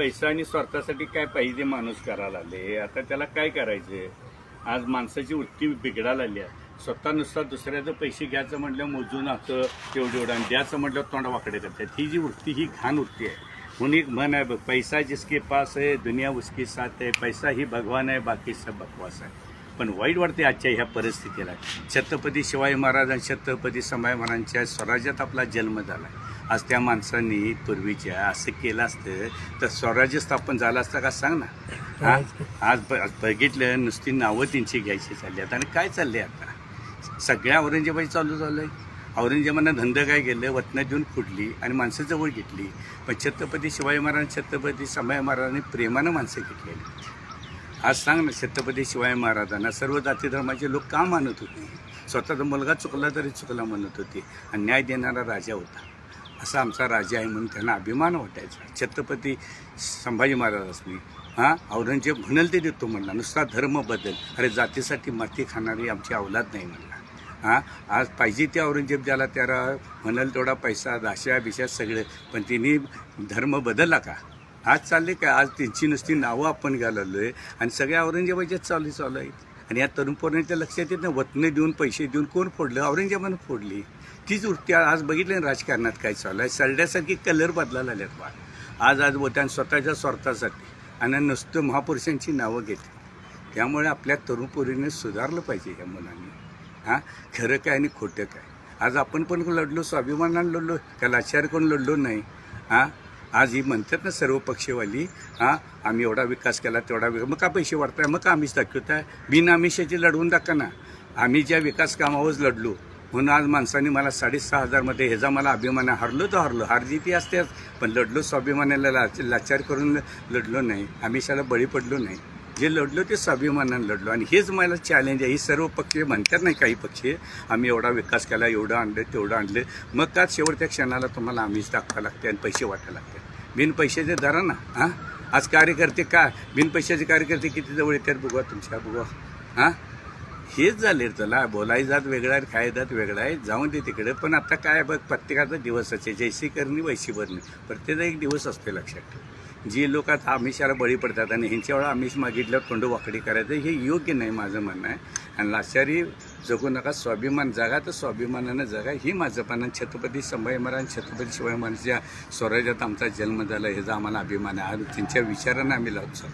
पैसा आणि स्वार्थासाठी काय पाहिजे माणूस करायला आले. आता त्याला काय करायचं. आज माणसाची वृत्ती बिघडायला आली आहे. स्वतः नुसता दुसऱ्याचं पैसे घ्यायचं म्हटलं मोजून असं तेवढं आणि द्यायचं म्हटलं तोंड वाकडे करतात. ही जी वृत्ती ही घाण वृत्ती आहे. म्हणून एक म्हण आहे बघ, पैसा जिसके पास है दुनिया उसके साथ है, पैसा ही भगवान आहे बाकी सब बकवास आहे. पण वाईट वाटते आजच्या ह्या परिस्थितीला. छत्रपती शिवाजी महाराज आणि छत्रपती संभाजी महाराजांच्या स्वराज्यात आपला जन्म झाला. आज त्या माणसांनी पूर्वीच्या असं केलं असतं तर स्वराज्य स्थापन झालं असतं का सांग ना. हां आज बघितलं नुसती नावं त्यांची घ्यायची चालली आहेत. आणि काय चालले आता सगळ्या औरंगजेबाची चालू झालं आहे. औरंगजेबानं धंदा काय केलं, वतनं देऊन फुडली आणि माणसं जवळ घेतली. पण छत्रपती शिवाजी महाराज छत्रपती संभाजी महाराजांनी प्रेमानं माणसं घेतलेली. आज सांग ना, छत्रपती शिवाजी महाराजांना सर्व जाती धर्माचे लोक का मानत होते. स्वतःचा मुलगा चुकला तरी चुकला म्हणत होते. आणि न्याय देणारा राजा होता. असा आमचा राजा आहे म्हणून त्यांना अभिमान वाटायचा. छत्रपती संभाजी महाराजांनी औरंगजेब म्हणाल ते देतो म्हणला, नुसता धर्म बदल. अरे जातीसाठी माती खाणारी आमची अवलाद नाही म्हणला. आज पाहिजे ते औरंगजेब ज्याला त्याला म्हणाल तेवढा पैसा दाशा बिशा सगळं, पण तिने धर्म बदलला का. आज चालले काय. आज त्यांची नुसती नावं आपण घालवलो आहे आणि सगळ्या औरंगजेबाच्याच चालू आहेत. आणि या तरुण पोरांच्या लक्षात येत ना, वतनं देऊन पैसे देऊन कोण फोडलं, औरंगजेबानं फोडली. तीच वृत्ती आज बघितलं ना राजकारणात काय चालू आहे. सरड्यासारखी कलर बदलायला लागल्यात बा. आज बोलतात स्वतःच्या स्वार्थासाठी आणि नुसतं महापुरुषांची नावं घेते. त्यामुळे आपल्या तरुण पोरीने सुधारलं पाहिजे ह्या मुलांनी. खरं काय आणि खोटं काय. आज आपण पण लढलो, स्वाभिमानानं लढलो, त्याला आचार्य कोण लढलो नाही. आज ही म्हणतात ना सर्व पक्षवाली, आम्ही एवढा विकास केला तेवढा विकास, मग का पैसे वाढताय, मग का आम्हीच दाखवताय. बिनआमिषाची लढवून दाखवा ना. आम्ही ज्या विकास कामावरच लढलो म्हणून आज माणसांनी मला 6,500 ह्याचा मला अभिमान आहे. हरलो तर हरलो, हार जिती असतेच, पण लढलो स्वाभिमानाला लाचार करून लढलो नाही, आमिषाला बळी पडलो नाही. जे लढलो ते स्वाभिमानानं लढलो. आणि हेच मला चॅलेंज आहे. ही सर्व पक्ष म्हणतात नाही, काही पक्ष आम्ही एवढा विकास केला, एवढं आणलं तेवढं आणलं, मग का शेवटच्या क्षणाला तुम्हाला आम्हीच दाखवावं लागते आणि पैसे वाटायला लागते. बिन पैशाचे धरा ना. आज कार्यकर्ते का बिन पैशाचे कार्यकर्ते किती जवळ येतात बघा तुमच्या बघा. हेच झाले. त्याला बोलाय जात वेगळा आहे, खाय जात वेगळा आहे, जाऊन दे तिकडे. पण आता काय बघ, प्रत्येकाचा दिवस असते. जैसी करणी वैसी भरणी, प्रत्येकाचा एक दिवस असते लक्षात ठेव. जी लोक आता आमिषाला बळी पडतात आणि ह्यांच्या वेळा आमिष मागितल्यावर तोंड वाकडी करायचं, हे योग्य नाही माझं म्हणणं आहे. आणि लाचारी जगू नका, स्वाभिमान जगा तर स्वाभिमानानं जगा, ही माझं पण. छत्रपती संभाजी महाराज छत्रपती शिवाजी महाराजांच्या स्वराज्यात आमचा जन्म झाला ह्याचा आम्हाला अभिमान आहे. आज त्यांच्या विचारानं आम्ही लावतो.